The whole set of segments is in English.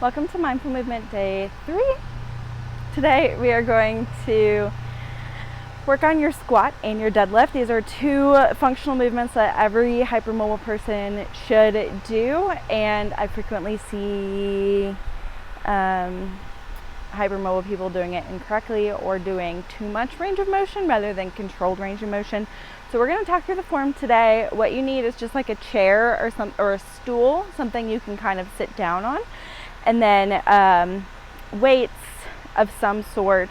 Welcome to Mindful Movement Day 3. Today we are going to work on your squat and your deadlift. These are two functional movements that every hypermobile person should do, and I frequently see hypermobile people doing it incorrectly or doing too much range of motion rather than controlled range of motion. So we're going to talk through the form today. What you need is just like a chair or a stool, something you can kind of sit down on, and then weights of some sort,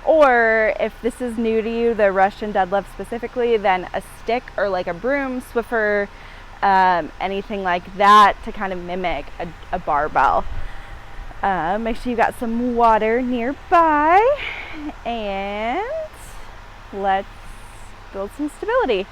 or if this is new to you, the Russian deadlift specifically, then a stick or like a broom, Swiffer, anything like that to kind of mimic a barbell. Make sure you got some water nearby, and let's build some stability.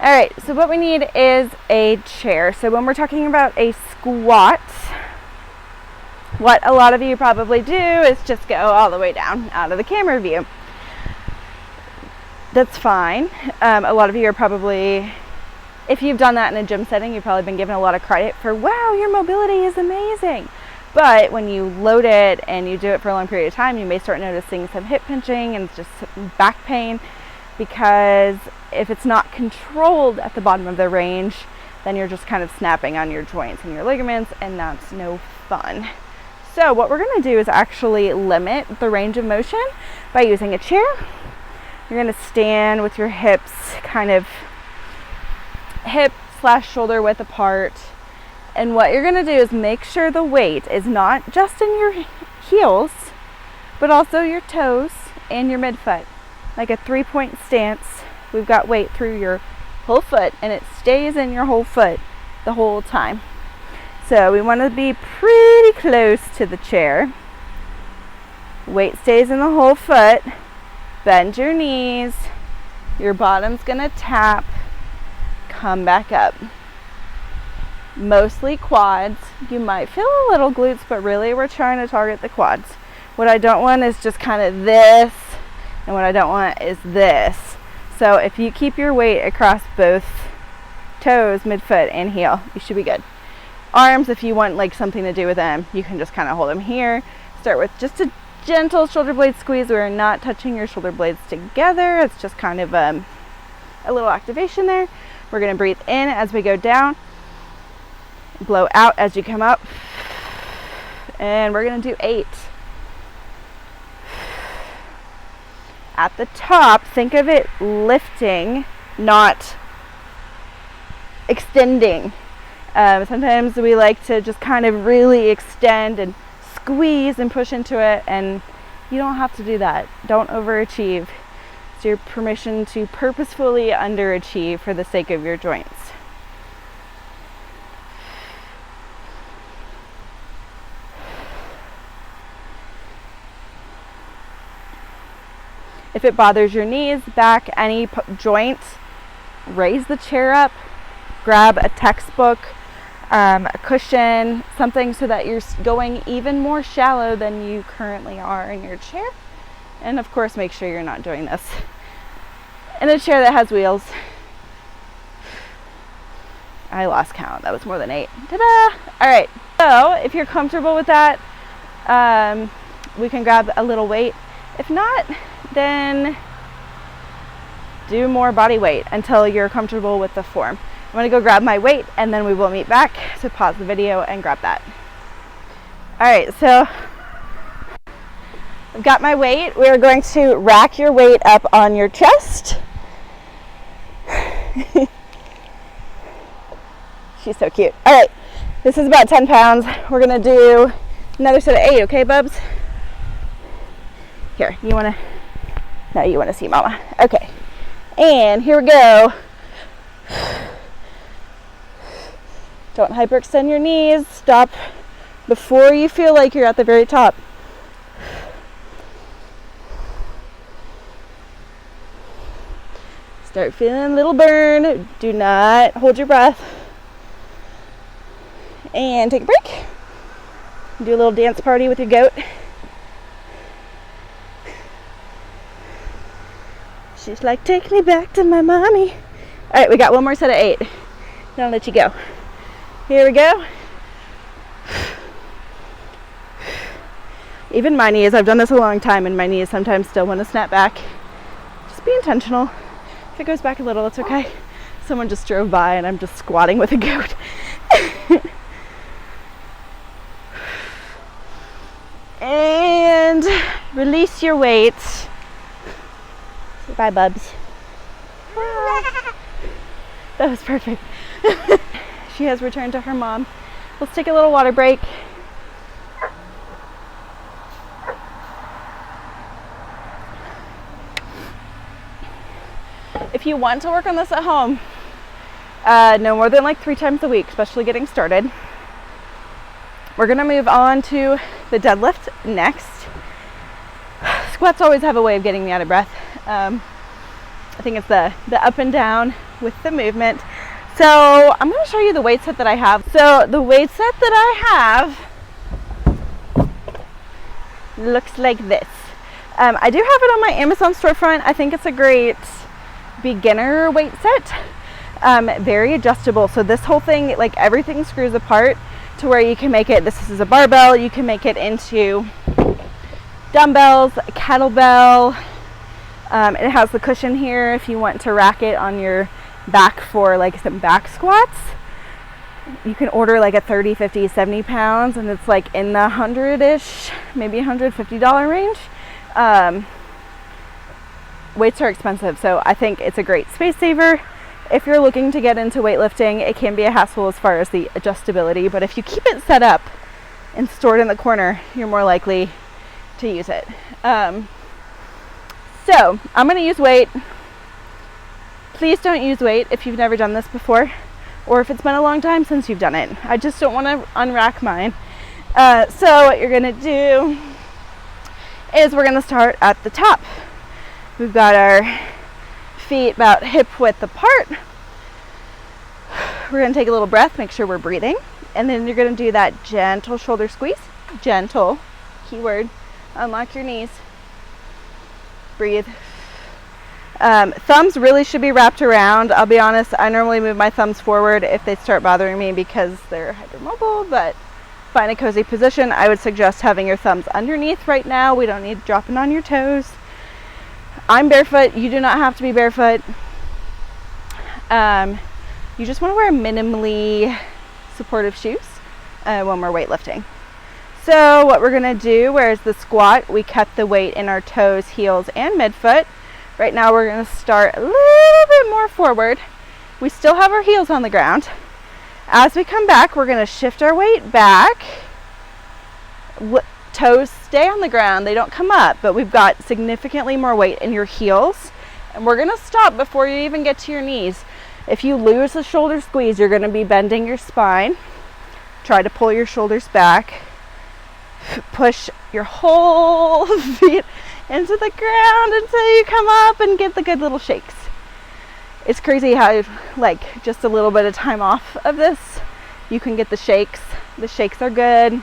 All right, so what we need is a chair. So when we're talking about a squat, what a lot of you probably do is just go all the way down out of the camera view. That's fine. A lot of you are probably, if you've done that in a gym setting, you've probably been given a lot of credit for, wow, your mobility is amazing. But when you load it and you do it for a long period of time, you may start noticing some hip pinching and just back pain, because if it's not controlled at the bottom of the range, then you're just kind of snapping on your joints and your ligaments, and that's no fun. So what we're going to do is actually limit the range of motion by using a chair. You're going to stand with your hips kind of hip/shoulder width apart. And what you're going to do is make sure the weight is not just in your heels, but also your toes and your midfoot. Like a 3-point stance, we've got weight through your whole foot, and it stays in your whole foot the whole time. So we want to be pretty close to the chair. Weight stays in the whole foot. Bend your knees. Your bottom's going to tap. Come back up. Mostly quads. You might feel a little glutes, but really we're trying to target the quads. What I don't want is just kind of this, and what I don't want is this. So if you keep your weight across both toes, midfoot, and heel, you should be good. Arms, if you want like something to do with them, you can just kind of hold them here. Start with just a gentle shoulder blade squeeze. We're not touching your shoulder blades together. It's just kind of a little activation there. We're going to breathe in as we go down, blow out as you come up, and we're going to do 8. At the top, think of it lifting, not extending. Sometimes we like to just kind of really extend and squeeze and push into it, and you don't have to do that. Don't overachieve. It's your permission to purposefully underachieve for the sake of your joints. If it bothers your knees, back, any joint, raise the chair up, grab a textbook, a cushion, something so that you're going even more shallow than you currently are in your chair. And of course, make sure you're not doing this in a chair that has wheels. I lost count. That was more than 8. Ta-da! All right. So if you're comfortable with that, we can grab a little weight. If not, then do more body weight until you're comfortable with the form. I'm going to go grab my weight, and then we will meet back. So pause the video and grab that. All right, so I've got my weight. We are going to rack your weight up on your chest. She's so cute. All right, this is about 10 pounds. We're going to do another set of 8, okay, bubs? Here, you want to see mama. Okay, and here we go. Don't hyperextend your knees. Stop before you feel like you're at the very top. Start feeling a little burn. Do not hold your breath. And take a break. Do a little dance party with your goat. She's like, take me back to my mommy. All right, we got one more set of 8. Then I'll let you go. Here we go. Even my knees, I've done this a long time, and my knees sometimes still want to snap back. Just be intentional. If it goes back a little, it's okay. Someone just drove by and I'm just squatting with a goat. And release your weight. Say bye, Bubs. That was perfect. She has returned to her mom. Let's take a little water break. If you want to work on this at home, no more than like 3 times a week, especially getting started. We're gonna move on to the deadlift next. Squats always have a way of getting me out of breath. I think it's the up and down with the movement. So I'm gonna show you the weight set that I have. So the weight set that I have looks like this. I do have it on my Amazon storefront. I think it's a great beginner weight set. Very adjustable. So this whole thing, like everything screws apart to where you can make it, this is a barbell, you can make it into dumbbells, a kettlebell. It has the cushion here if you want to rack it on your back for like some back squats. You can order like a 30, 50, 70 pounds, and it's like in the 100-ish, maybe $150 range. Weights are expensive, so I think it's a great space saver. If you're looking to get into weightlifting, it can be a hassle as far as the adjustability, but if you keep it set up and stored in the corner, you're more likely to use it. So I'm going to use weight. Please don't use weight if you've never done this before, or if it's been a long time since you've done it. I just don't want to unrack mine. So what you're going to do is we're going to start at the top. We've got our feet about hip width apart. We're going to take a little breath, make sure we're breathing, and then you're going to do that gentle shoulder squeeze. Gentle, keyword. Unlock your knees. Breathe. Thumbs really should be wrapped around. I'll be honest, I normally move my thumbs forward if they start bothering me because they're hypermobile, but find a cozy position. I would suggest having your thumbs underneath right now. We don't need dropping on your toes. I'm barefoot. You do not have to be barefoot. You just want to wear minimally supportive shoes when we're weightlifting. So what we're going to do, whereas the squat, we kept the weight in our toes, heels, and midfoot. Right now we're going to start a little bit more forward. We still have our heels on the ground. As we come back, we're going to shift our weight back. Toes stay on the ground, they don't come up, but we've got significantly more weight in your heels. And we're going to stop before you even get to your knees. If you lose the shoulder squeeze, you're going to be bending your spine. Try to pull your shoulders back. Push your whole feet into the ground until you come up and get the good little shakes. It's crazy how, like, just a little bit of time off of this, you can get the shakes. The shakes are good.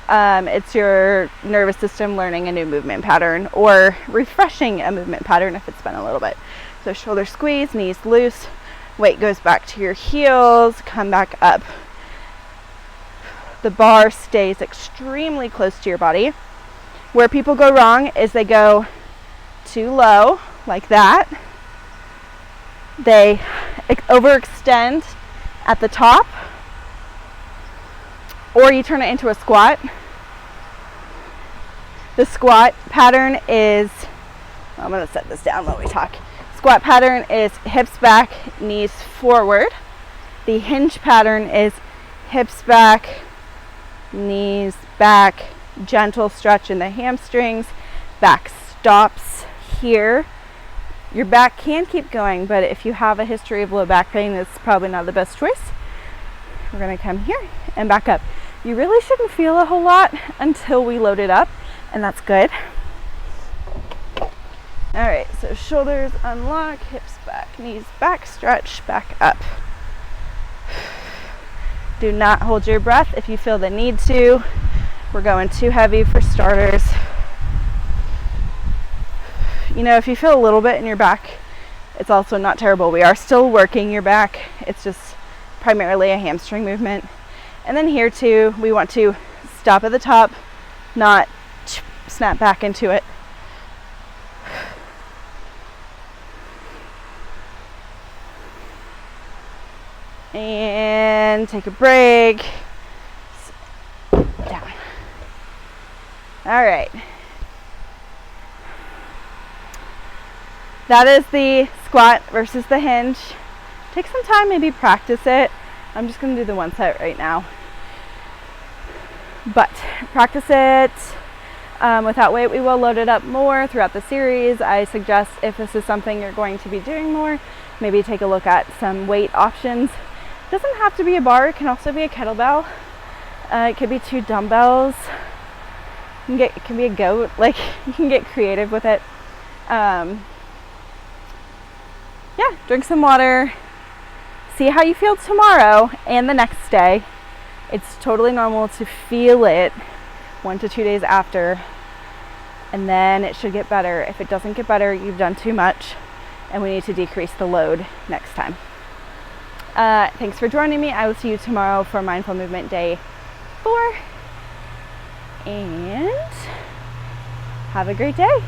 It's your nervous system learning a new movement pattern or refreshing a movement pattern if it's been a little bit. So shoulder squeeze, knees loose, weight goes back to your heels, come back up. The bar stays extremely close to your body. Where people go wrong is they go too low, like that. They overextend at the top, or you turn it into a squat. The squat pattern is, I'm going to set this down while we talk. Squat pattern is hips back, knees forward. The hinge pattern is hips back, knees back, gentle stretch in the hamstrings, back stops here. Your back can keep going, but if you have a history of low back pain, it's probably not the best choice. We're going to come here and back up. You really shouldn't feel a whole lot until we load it up, and that's good. All right, so shoulders unlock, hips back, knees back, stretch, back up. Do not hold your breath if you feel the need to. We're going too heavy for starters. You know, if you feel a little bit in your back, it's also not terrible. We are still working your back. It's just primarily a hamstring movement. And then here too, we want to stop at the top, not snap back into it. And take a break. Down. All right. That is the squat versus the hinge. Take some time, maybe practice it. I'm just going to do the one set right now. But practice it without weight. We will load it up more throughout the series. I suggest if this is something you're going to be doing more, maybe take a look at some weight options. It doesn't have to be a bar, it can also be a kettlebell. It could be 2 dumbbells. It can be a goat. Like, you can get creative with it. Yeah, drink some water. See how you feel tomorrow and the next day. It's totally normal to feel it 1 to 2 days after, and then it should get better. If it doesn't get better, you've done too much, and we need to decrease the load next time. Thanks for joining me. I will see you tomorrow for Mindful Movement Day 4, and have a great day.